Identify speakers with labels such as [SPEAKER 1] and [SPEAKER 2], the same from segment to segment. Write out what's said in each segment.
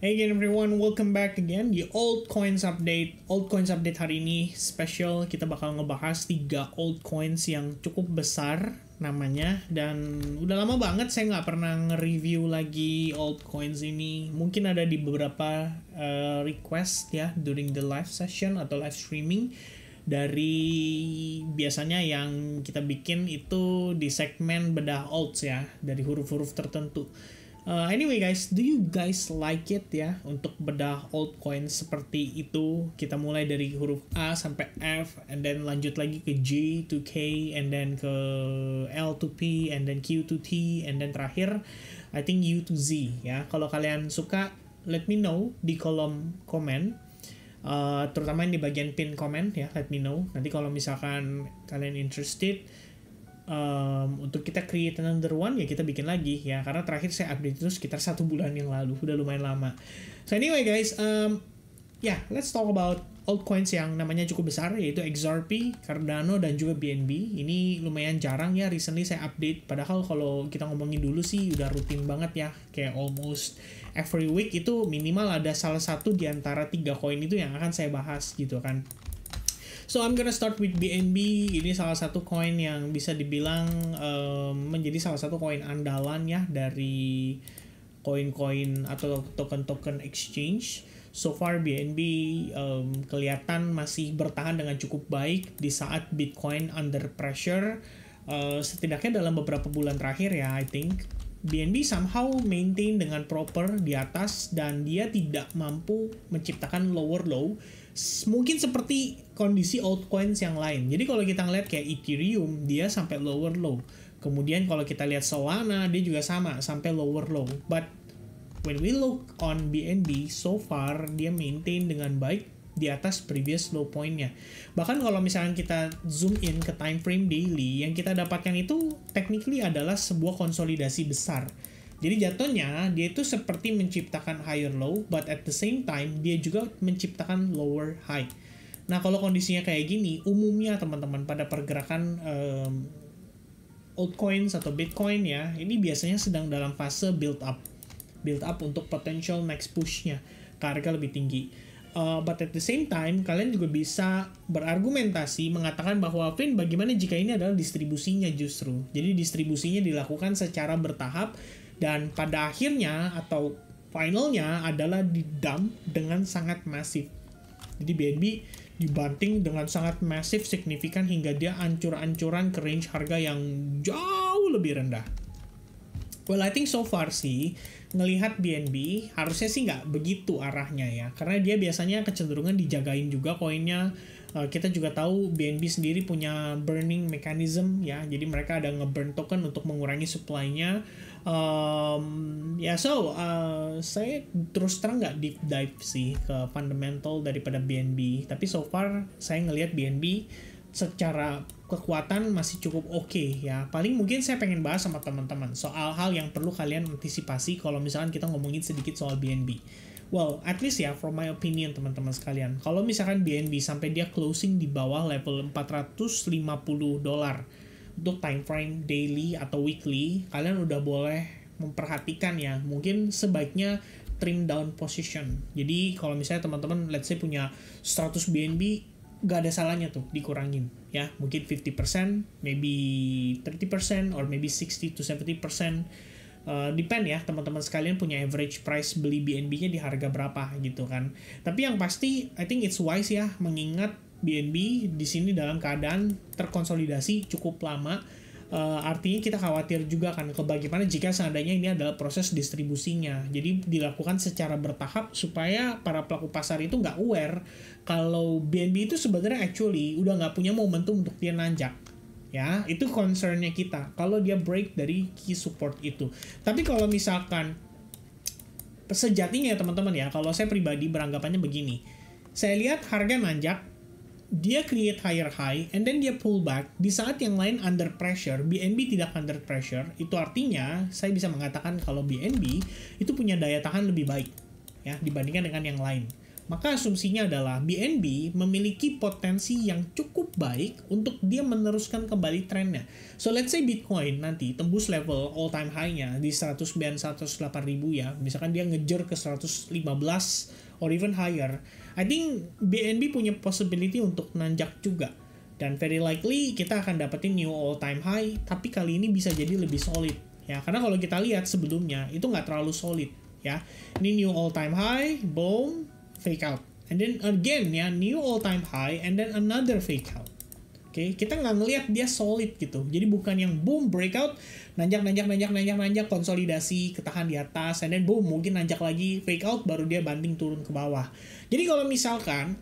[SPEAKER 1] Hey again everyone, welcome back again di Altcoins Update. Altcoins Update hari ini special, kita bakal ngebahas 3 altcoins yang cukup besar namanya. Dan udah lama banget saya nggak pernah nge-review lagi altcoins ini. Mungkin ada di beberapa request ya during the live session atau live streaming. Dari biasanya yang kita bikin itu di segmen bedah alts ya, dari huruf-huruf tertentu. Anyway guys, do you guys like it ya untuk bedah altcoin seperti itu? Kita mulai dari huruf A sampai F, and then lanjut lagi ke J to K, and then ke L to P, and then Q to T, and then terakhir I think U to Z ya. Kalau kalian suka, let me know di kolom komen, terutama di bagian pin comment ya, let me know. Nanti kalau misalkan kalian interested, untuk kita create another one ya kita bikin lagi ya, karena terakhir saya update itu sekitar 1 bulan yang lalu, udah lumayan lama. So anyway guys, let's talk about altcoins yang namanya cukup besar, yaitu XRP, Cardano, dan juga BNB. Ini lumayan jarang ya recently saya update, padahal kalau kita ngomongin dulu sih udah rutin banget ya, kayak almost every week itu minimal ada salah satu di antara 3 koin itu yang akan saya bahas gitu kan. So I'm gonna start with BNB. Ini salah satu koin yang bisa dibilang menjadi salah satu koin andalan ya dari koin-koin atau token-token exchange. So far BNB kelihatan masih bertahan dengan cukup baik di saat Bitcoin under pressure. Setidaknya dalam beberapa bulan terakhir ya, I think BNB somehow maintain dengan proper di atas, dan dia tidak mampu menciptakan lower low, mungkin seperti kondisi altcoins yang lain. Jadi kalau kita ngeliat kayak Ethereum, dia sampai lower low. Kemudian kalau kita lihat Solana, dia juga sama, sampai lower low. But when we look on BNB, so far dia maintain dengan baik di atas previous low point-nya. Bahkan kalau misalkan kita zoom in ke time frame daily, yang kita dapatkan itu technically adalah sebuah konsolidasi besar. Jadi jatuhnya dia itu seperti menciptakan higher low, but at the same time dia juga menciptakan lower high. Nah kalau kondisinya kayak gini, umumnya teman-teman pada pergerakan altcoins atau Bitcoin ya, ini biasanya sedang dalam fase build up untuk potential next push-nya ke harga lebih tinggi. But at the same time, kalian juga bisa berargumentasi mengatakan bahwa Vin, bagaimana jika ini adalah distribusinya justru. Jadi distribusinya dilakukan secara bertahap, dan pada akhirnya atau finalnya adalah di dump dengan sangat masif. Jadi BNB dibanting dengan sangat masif, signifikan, hingga dia ancur-ancuran ke range harga yang jauh lebih rendah. Well, I think so far sih, ngelihat BNB harusnya sih nggak begitu arahnya ya, karena dia biasanya kecenderungan dijagain juga koinnya. Kita juga tahu BNB sendiri punya burning mechanism ya, jadi mereka ada nge-burn token untuk mengurangi supply-nya. Saya terus terang nggak deep dive sih ke fundamental daripada BNB, tapi so far saya ngelihat BNB secara kekuatan masih cukup oke ya. Paling mungkin saya pengen bahas sama teman-teman soal hal yang perlu kalian antisipasi kalau misalkan kita ngomongin sedikit soal BNB. Well, at least ya, from my opinion teman-teman sekalian, kalau misalkan BNB sampai dia closing di bawah level $450 untuk time frame daily atau weekly, kalian udah boleh memperhatikan ya, mungkin sebaiknya trim down position. Jadi kalau misalnya teman-teman let's say punya 100 BNB, gak ada salahnya tuh dikurangin ya, mungkin 50%, maybe 30%, or maybe 60 to 70%. Depend ya teman-teman sekalian punya average price beli BNB-nya di harga berapa gitu kan. Tapi yang pasti I think it's wise ya, mengingat BNB di sini dalam keadaan terkonsolidasi cukup lama. Artinya kita khawatir juga kan bagaimana jika seandainya ini adalah proses distribusinya. Jadi dilakukan secara bertahap supaya para pelaku pasar itu nggak aware kalau BNB itu sebenarnya actually udah nggak punya momentum untuk dia nanjak. Ya, itu concernnya kita kalau dia break dari key support itu. Tapi kalau misalkan sejatinya ya teman-teman ya, kalau saya pribadi beranggapannya begini, saya lihat harga nanjak, dia create higher high, and then dia pull back di saat yang lain under pressure. BNB tidak under pressure, itu artinya saya bisa mengatakan kalau BNB itu punya daya tahan lebih baik ya dibandingkan dengan yang lain. Maka asumsinya adalah BNB memiliki potensi yang cukup baik untuk dia meneruskan kembali trennya. So let's say Bitcoin nanti tembus level all time high-nya di 108 ribu ya. Misalkan dia ngejar ke 115 or even higher. I think BNB punya possibility untuk nanjak juga. Dan very likely kita akan dapetin new all time high, tapi kali ini bisa jadi lebih solid ya. Karena kalau kita lihat sebelumnya itu nggak terlalu solid ya. Ini new all time high, boom, fake out. And then again ya, new all time high and then another fake out. Oke, kita nggak ngelihat dia solid gitu. Jadi bukan yang boom breakout, nanjak, konsolidasi, ketahan di atas, and then boom mungkin nanjak lagi, fake out, baru dia banting turun ke bawah. Jadi kalau misalkan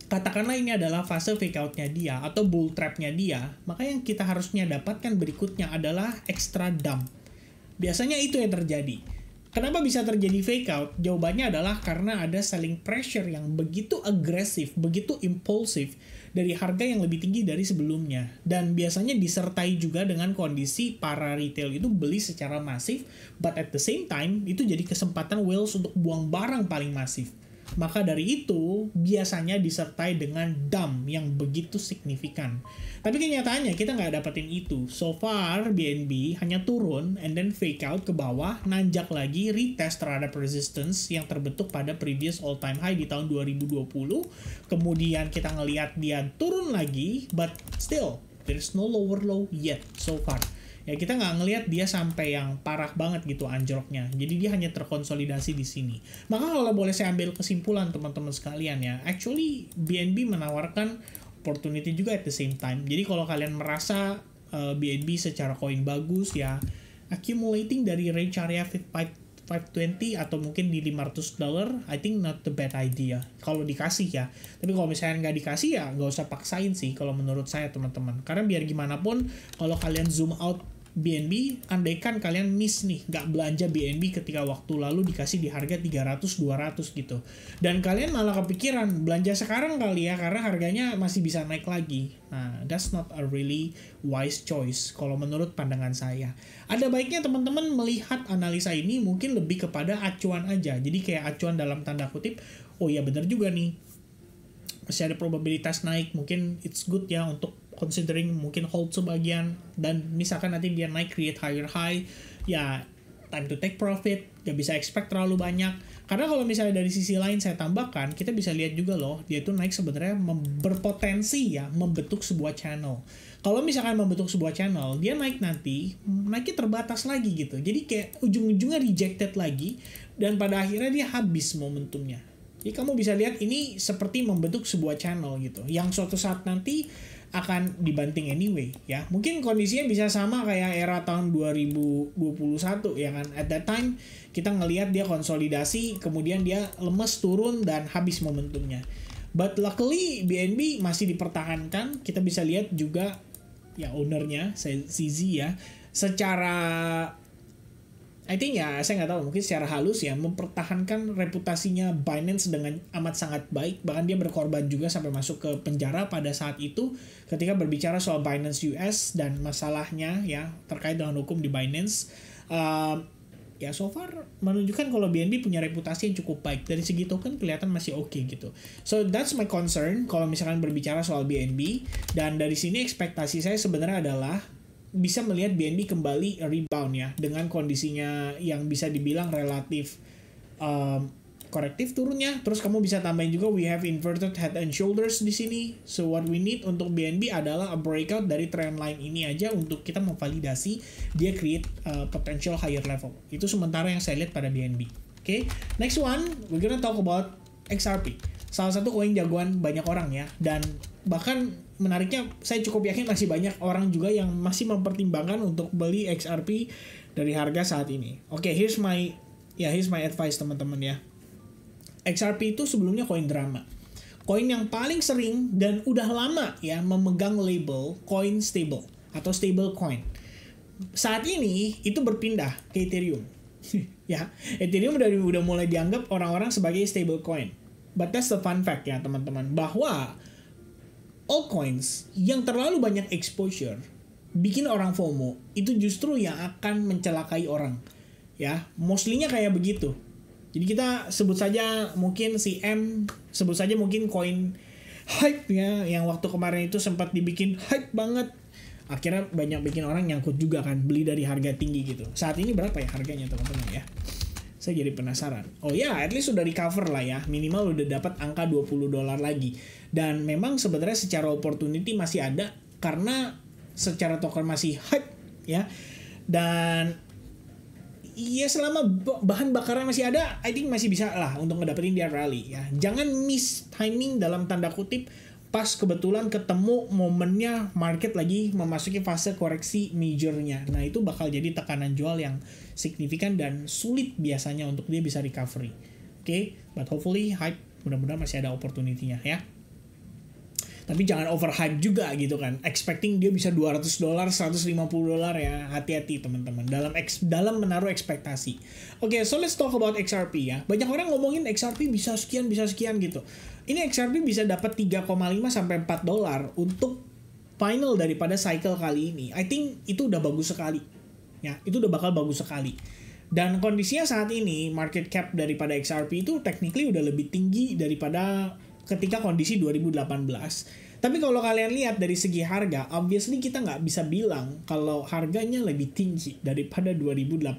[SPEAKER 1] katakanlah ini adalah fase fake outnya dia atau bull trapnya dia, maka yang kita harusnya dapatkan berikutnya adalah extra dump. Biasanya itu yang terjadi. Kenapa bisa terjadi fake out? Jawabannya adalah karena ada selling pressure yang begitu agresif, begitu impulsif dari harga yang lebih tinggi dari sebelumnya. Dan biasanya disertai juga dengan kondisi para retail itu beli secara masif, but at the same time itu jadi kesempatan whales untuk buang barang paling masif. Maka dari itu, biasanya disertai dengan dump yang begitu signifikan. Tapi kenyataannya kita nggak dapetin itu. So far, BNB hanya turun and then fake out ke bawah, nanjak lagi, retest terhadap resistance yang terbentuk pada previous all time high di tahun 2020. Kemudian kita ngelihat dia turun lagi, but still, there is no lower low yet so far. Ya kita nggak ngelihat dia sampai yang parah banget gitu anjloknya. Jadi dia hanya terkonsolidasi di sini. Maka kalau boleh saya ambil kesimpulan teman-teman sekalian ya, actually BNB menawarkan opportunity juga at the same time. Jadi kalau kalian merasa BNB secara koin bagus ya, accumulating dari range area 520 atau mungkin di $500, I think not the bad idea kalau dikasih ya. Tapi kalau misalnya nggak dikasih ya nggak usah paksain sih kalau menurut saya teman-teman. Karena biar gimana pun kalau kalian zoom out BNB, andaikan kalian miss nih, nggak belanja BNB ketika waktu lalu dikasih di harga 300-200 gitu. Dan kalian malah kepikiran, belanja sekarang kali ya, karena harganya masih bisa naik lagi. Nah, that's not a really wise choice, kalau menurut pandangan saya. Ada baiknya teman-teman melihat analisa ini mungkin lebih kepada acuan aja. Jadi kayak acuan dalam tanda kutip, oh ya benar juga nih, masih ada probabilitas naik, mungkin it's good ya untuk considering mungkin hold sebagian, dan misalkan nanti dia naik create higher high, ya time to take profit, gak bisa expect terlalu banyak. Karena kalau misalnya dari sisi lain saya tambahkan, kita bisa lihat juga loh, dia itu naik sebenarnya berpotensi ya membentuk sebuah channel. Kalau misalkan membentuk sebuah channel, dia naik nanti, naiknya terbatas lagi gitu. Jadi kayak ujung-ujungnya rejected lagi, dan pada akhirnya dia habis momentumnya. Jadi kamu bisa lihat ini seperti membentuk sebuah channel gitu, yang suatu saat nanti akan dibanting anyway ya. Mungkin kondisinya bisa sama kayak era tahun 2021 ya kan. At that time kita ngelihat dia konsolidasi, kemudian dia lemes turun dan habis momentumnya. But luckily BNB masih dipertahankan. Kita bisa lihat juga ya ownernya CZ ya, secara I think ya, saya nggak tahu, mungkin secara halus ya, mempertahankan reputasinya Binance dengan amat sangat baik. Bahkan dia berkorban juga sampai masuk ke penjara pada saat itu ketika berbicara soal Binance US dan masalahnya ya terkait dengan hukum di Binance. Ya so far menunjukkan kalau BNB punya reputasi yang cukup baik. Dari segi token kelihatan masih oke gitu. So that's my concern kalau misalkan berbicara soal BNB. Dan dari sini ekspektasi saya sebenarnya adalah bisa melihat BNB kembali rebound ya, dengan kondisinya yang bisa dibilang relatif korektif turunnya. Terus kamu bisa tambahin juga we have inverted head and shoulders di sini. So what we need untuk BNB adalah a breakout dari trend line ini aja untuk kita memvalidasi dia create potential higher level. Itu sementara yang saya lihat pada BNB. Okay, next one we're gonna talk about XRP. Salah satu koin jagoan banyak orang ya, dan bahkan menariknya saya cukup yakin masih banyak orang juga yang masih mempertimbangkan untuk beli XRP dari harga saat ini. Oke, here's my advice teman-teman ya. XRP itu sebelumnya koin drama. Koin yang paling sering dan udah lama ya memegang label coin stable atau stable coin. Saat ini itu berpindah ke Ethereum. Ya, Ethereum udah mulai dianggap orang-orang sebagai stable coin. But that's the fun fact ya teman-teman, bahwa altcoins yang terlalu banyak exposure bikin orang FOMO, itu justru yang akan mencelakai orang. Ya, mostly-nya kayak begitu. Jadi kita sebut saja mungkin koin hype ya, yang waktu kemarin itu sempat dibikin hype banget. Akhirnya banyak bikin orang nyangkut juga kan, beli dari harga tinggi gitu. Saat ini berapa ya harganya teman-teman ya? Saya jadi penasaran. Oh ya, at least sudah recover lah ya. Minimal udah dapat angka $20 lagi. Dan memang sebenarnya secara opportunity masih ada karena secara token masih hype ya. Dan iya, selama bahan bakarnya masih ada, I think masih bisa lah untuk ngedapetin dia rally ya. Jangan miss timing dalam tanda kutip pas kebetulan ketemu momennya market lagi memasuki fase koreksi majornya. Nah itu bakal jadi tekanan jual yang signifikan dan sulit biasanya untuk dia bisa recovery. Oke, but hopefully hype mudah-mudahan masih ada opportunity-nya ya. Tapi jangan overhype juga gitu kan. Expecting dia bisa $200, $150 ya. Hati-hati teman-teman dalam menaruh ekspektasi. Oke, so let's talk about XRP ya. Banyak orang ngomongin XRP bisa sekian gitu. Ini XRP bisa dapat $3,5 sampai $4 untuk final daripada cycle kali ini. I think itu udah bagus sekali. Ya, itu udah bakal bagus sekali. Dan kondisinya saat ini market cap daripada XRP itu technically udah lebih tinggi daripada ketika kondisi 2018. Tapi kalau kalian lihat dari segi harga, obviously kita nggak bisa bilang kalau harganya lebih tinggi daripada 2018.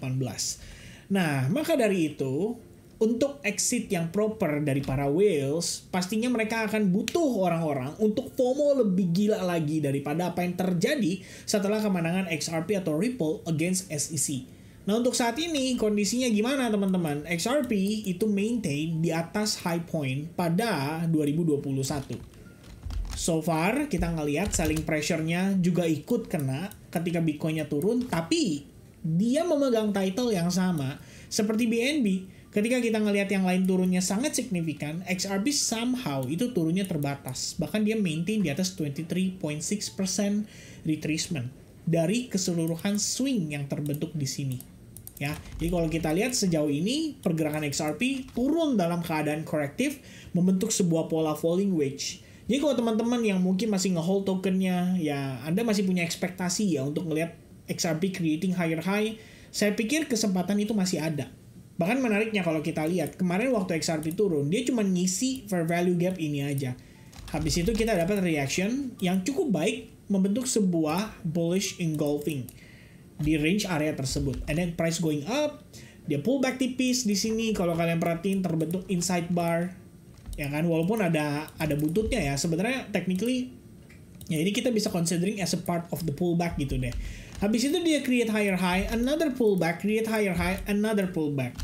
[SPEAKER 1] Nah, maka dari itu, untuk exit yang proper dari para whales, pastinya mereka akan butuh orang-orang untuk FOMO lebih gila lagi daripada apa yang terjadi setelah kemenangan XRP atau Ripple against SEC. Nah untuk saat ini kondisinya gimana teman-teman? XRP itu maintain di atas high point pada 2021. So far kita ngelihat selling pressure-nya juga ikut kena ketika Bitcoin-nya turun, tapi dia memegang title yang sama seperti BNB. Ketika kita ngelihat yang lain turunnya sangat signifikan, XRP somehow itu turunnya terbatas. Bahkan dia maintain di atas 23.6% retracement dari keseluruhan swing yang terbentuk di sini. Ya, jadi kalau kita lihat sejauh ini pergerakan XRP turun dalam keadaan korektif membentuk sebuah pola falling wedge. Jadi kalau teman-teman yang mungkin masih nge-hold tokennya, ya Anda masih punya ekspektasi ya untuk ngelihat XRP creating higher high, saya pikir kesempatan itu masih ada. Bahkan menariknya kalau kita lihat, kemarin waktu XRP turun, dia cuma ngisi fair value gap ini aja. Habis itu kita dapat reaction yang cukup baik membentuk sebuah bullish engulfing di range area tersebut. And then price going up, dia pull back tipis di sini. Kalau kalian perhatiin terbentuk inside bar, ya kan, walaupun ada buntutnya ya. Sebenarnya technically ya ini kita bisa considering as a part of the pullback gitu deh. Habis itu dia create higher high, another pullback, create higher high, another pullback.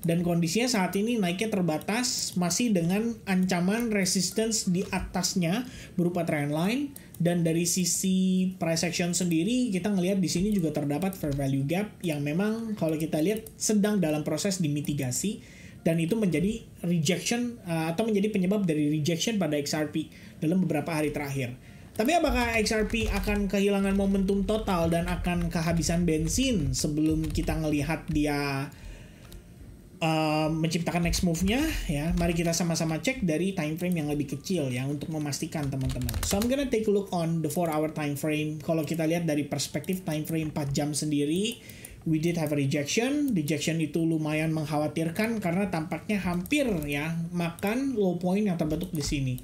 [SPEAKER 1] Dan kondisinya saat ini naiknya terbatas, masih dengan ancaman resistance di atasnya berupa trend line. Dan dari sisi price action sendiri, kita ngelihat di sini juga terdapat fair value gap yang memang kalau kita lihat sedang dalam proses dimitigasi, dan itu menjadi rejection atau menjadi penyebab dari rejection pada XRP dalam beberapa hari terakhir. Tapi apakah XRP akan kehilangan momentum total dan akan kehabisan bensin sebelum kita ngelihat dia menciptakan next move-nya ya? Mari kita sama-sama cek dari time frame yang lebih kecil ya untuk memastikan teman-teman. So I'm gonna take a look on the 4-hour time frame. Kalau kita lihat dari perspektif time frame 4 jam sendiri, we did have a rejection. Rejection itu lumayan mengkhawatirkan karena tampaknya hampir ya makan low point yang terbentuk di sini.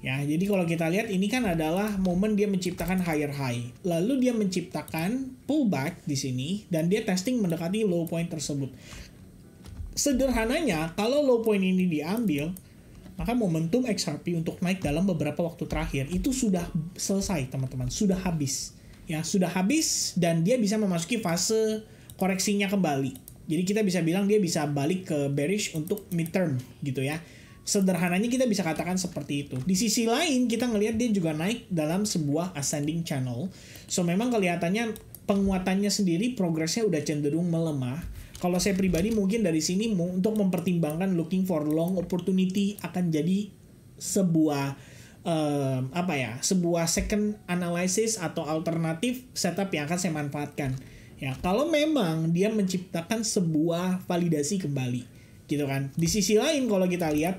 [SPEAKER 1] Ya, jadi kalau kita lihat ini kan adalah momen dia menciptakan higher high. Lalu dia menciptakan pullback di sini dan dia testing mendekati low point tersebut. Sederhananya, kalau low point ini diambil, maka momentum XRP untuk naik dalam beberapa waktu terakhir itu sudah selesai, teman-teman. Sudah habis. Ya, sudah habis dan dia bisa memasuki fase koreksinya kembali. Jadi kita bisa bilang dia bisa balik ke bearish untuk midterm gitu ya. Sederhananya kita bisa katakan seperti itu. Di sisi lain kita ngelihat dia juga naik dalam sebuah ascending channel. So memang kelihatannya penguatannya sendiri progresnya udah cenderung melemah. Kalau saya pribadi mungkin dari sini untuk mempertimbangkan looking for long opportunity akan jadi sebuah sebuah second analysis atau alternatif setup yang akan saya manfaatkan. Ya, kalau memang dia menciptakan sebuah validasi kembali, gitu kan. Di sisi lain kalau kita lihat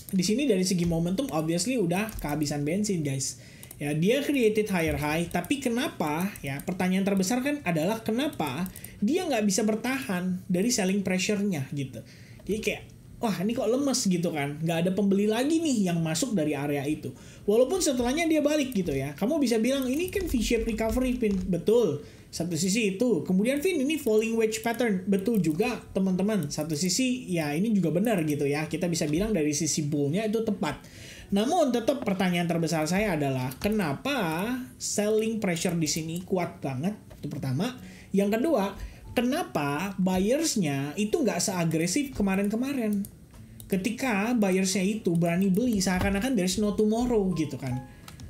[SPEAKER 1] di sini dari segi momentum obviously udah kehabisan bensin, guys. Ya, dia created higher high, tapi kenapa? Ya, pertanyaan terbesar kan adalah kenapa dia nggak bisa bertahan dari selling pressure-nya gitu. Jadi kayak wah ini kok lemes gitu kan, nggak ada pembeli lagi nih yang masuk dari area itu. Walaupun setelahnya dia balik gitu ya, kamu bisa bilang ini kan V-shape recovery, Vin. Betul, satu sisi itu. Kemudian Vin, ini falling wedge pattern. Betul juga teman-teman, satu sisi ya ini juga benar gitu ya, kita bisa bilang dari sisi bullnya itu tepat. Namun tetap pertanyaan terbesar saya adalah kenapa selling pressure di sini kuat banget, itu pertama. Yang kedua, kenapa buyersnya itu nggak seagresif kemarin-kemarin? Ketika buyersnya itu berani beli seakan-akan there's no tomorrow gitu kan.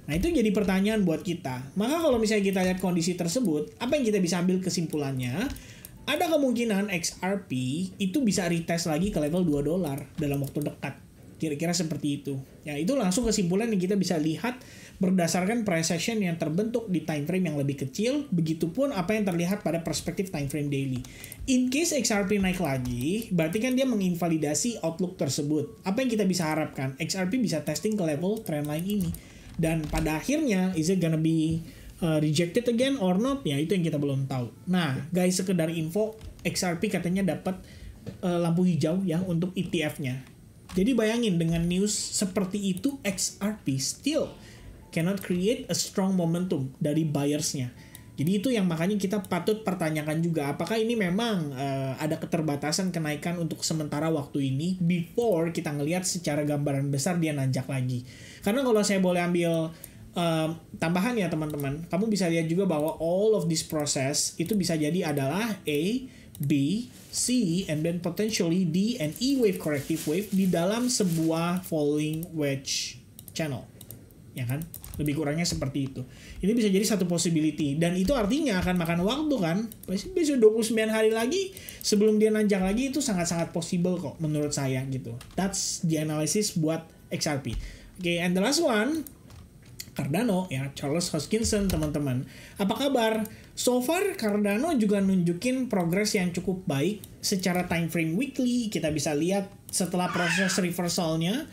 [SPEAKER 1] Nah itu jadi pertanyaan buat kita. Maka kalau misalnya kita lihat kondisi tersebut, apa yang kita bisa ambil kesimpulannya? Ada kemungkinan XRP itu bisa retest lagi ke level $2 dalam waktu dekat. Kira-kira seperti itu. Ya itu langsung kesimpulan yang kita bisa lihat berdasarkan price action yang terbentuk di time frame yang lebih kecil, begitupun apa yang terlihat pada perspektif time frame daily. In case XRP naik lagi, berarti kan dia menginvalidasi outlook tersebut. Apa yang kita bisa harapkan? XRP bisa testing ke level trendline ini. Dan pada akhirnya, is it gonna be rejected again or not? Ya itu yang kita belum tahu. Nah, guys, sekedar info, XRP katanya dapat lampu hijau ya untuk ETF-nya. Jadi bayangin dengan news seperti itu, XRP still cannot create a strong momentum dari buyersnya. Jadi itu yang makanya kita patut pertanyakan juga, apakah ini memang ada keterbatasan kenaikan untuk sementara waktu ini before kita ngelihat secara gambaran besar dia nanjak lagi. Karena kalau saya boleh ambil tambahan ya teman-teman, kamu bisa lihat juga bahwa all of this process itu bisa jadi adalah A, B, C, and then potentially D and E wave corrective wave di dalam sebuah falling wedge channel. Ya kan? Lebih kurangnya seperti itu. Ini bisa jadi satu possibility. Dan itu artinya akan makan waktu kan. Besok 29 hari lagi sebelum dia nanjak lagi itu sangat-sangat possible kok menurut saya gitu. That's the analysis buat XRP. Okay, and the last one, Cardano ya, Charles Hoskinson teman-teman. Apa kabar? So far Cardano juga nunjukin progres yang cukup baik secara time frame weekly. Kita bisa lihat setelah proses reversalnya,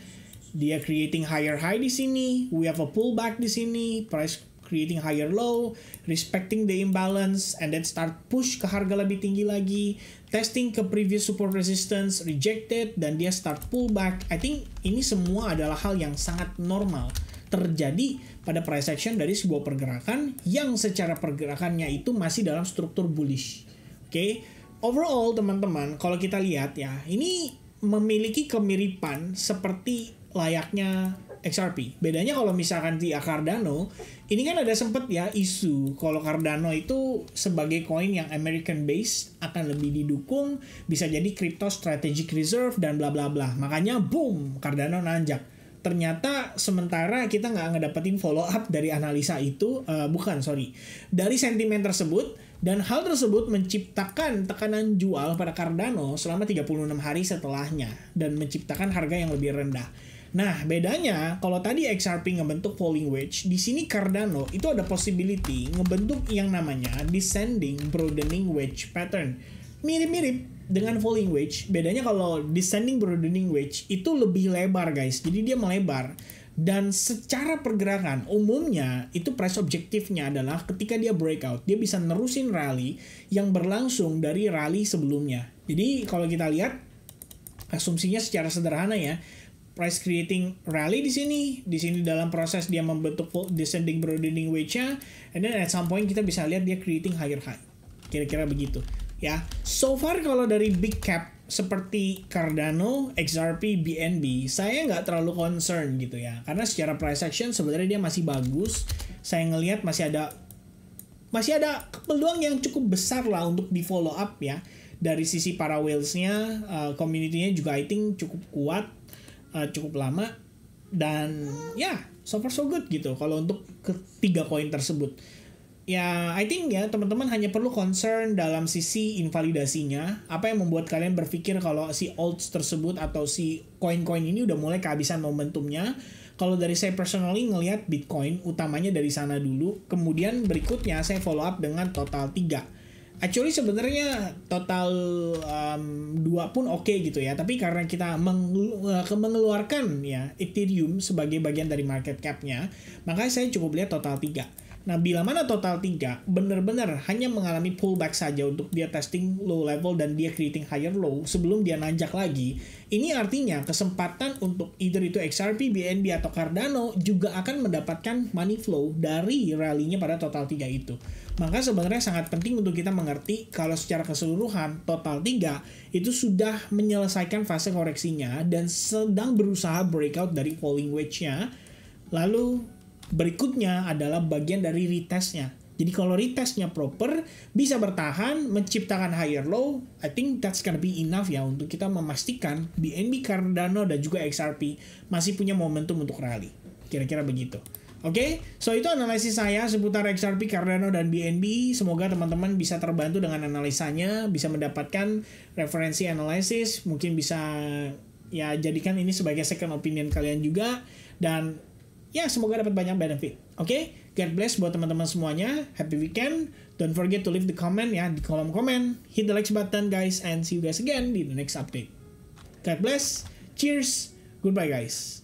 [SPEAKER 1] dia creating higher high di sini, we have a pullback di sini, price creating higher low, respecting the imbalance, and then start push ke harga lebih tinggi lagi, testing ke previous support resistance, rejected, dan dia start pullback. I think ini semua adalah hal yang sangat normal terjadi pada price action dari sebuah pergerakan yang secara pergerakannya itu masih dalam struktur bullish. Oke, overall teman-teman, kalau kita lihat ya, ini memiliki kemiripan seperti layaknya XRP. Bedanya kalau misalkan di Cardano, ini kan ada sempet ya isu kalau Cardano itu sebagai koin yang American based akan lebih didukung, bisa jadi crypto strategic reserve dan bla bla bla. Makanya boom, Cardano nanjak. Ternyata sementara kita nggak ngedapetin follow up dari analisa itu, dari sentimen tersebut, dan hal tersebut menciptakan tekanan jual pada Cardano selama 36 hari setelahnya dan menciptakan harga yang lebih rendah. Nah, bedanya kalau tadi XRP ngebentuk falling wedge, di sini Cardano itu ada possibility ngebentuk yang namanya descending broadening wedge pattern. Mirip-mirip dengan falling wedge, bedanya kalau descending broadening wedge itu lebih lebar guys. Jadi dia melebar. Dan secara pergerakan umumnya itu price objektifnya adalah ketika dia breakout, dia bisa nerusin rally yang berlangsung dari rally sebelumnya. Jadi kalau kita lihat asumsinya secara sederhana ya, price creating rally di sini dalam proses dia membentuk descending broadening wedge-nya, and then at some point kita bisa lihat dia creating higher high. Kira-kira begitu. Ya, so far kalau dari big cap seperti Cardano, XRP, BNB, saya nggak terlalu concern gitu ya. Karena secara price action sebenarnya dia masih bagus. Saya ngelihat masih ada peluang yang cukup besar lah untuk di follow up ya. Dari sisi para whales-nya, community-nya juga I think cukup kuat, cukup lama. Dan ya, so far so good gitu kalau untuk ketiga koin tersebut. Ya, I think ya teman-teman hanya perlu concern dalam sisi invalidasinya. Apa yang membuat kalian berpikir kalau si alts tersebut atau si koin-koin ini udah mulai kehabisan momentumnya. Kalau dari saya personally ngelihat Bitcoin utamanya dari sana dulu. Kemudian berikutnya saya follow up dengan total 3. Actually sebenarnya total 2 pun oke gitu ya. Tapi karena kita mengeluarkan ya Ethereum sebagai bagian dari market cap-nya, maka saya cukup lihat total 3. Nah, bila mana total 3 benar-benar hanya mengalami pullback saja untuk dia testing low level dan dia creating higher low sebelum dia nanjak lagi, ini artinya kesempatan untuk either itu XRP, BNB, atau Cardano juga akan mendapatkan money flow dari rally-nya pada total 3 itu. Maka sebenarnya sangat penting untuk kita mengerti kalau secara keseluruhan total 3 itu sudah menyelesaikan fase koreksinya dan sedang berusaha breakout dari falling wedge-nya. Lalu berikutnya adalah bagian dari retestnya. Jadi kalau retestnya proper, bisa bertahan, menciptakan higher low, I think that's gonna be enough ya untuk kita memastikan BNB, Cardano, dan juga XRP masih punya momentum untuk rally. Kira-kira begitu. Oke, so itu analisis saya seputar XRP, Cardano, dan BNB. Semoga teman-teman bisa terbantu dengan analisanya, bisa mendapatkan referensi analisis, mungkin bisa ya jadikan ini sebagai second opinion kalian juga, dan ya, semoga dapat banyak benefit. Oke? God bless buat teman-teman semuanya. Happy weekend. Don't forget to leave the comment ya di kolom komen. Hit the like button guys and see you guys again di the next update. God bless. Cheers. Goodbye guys.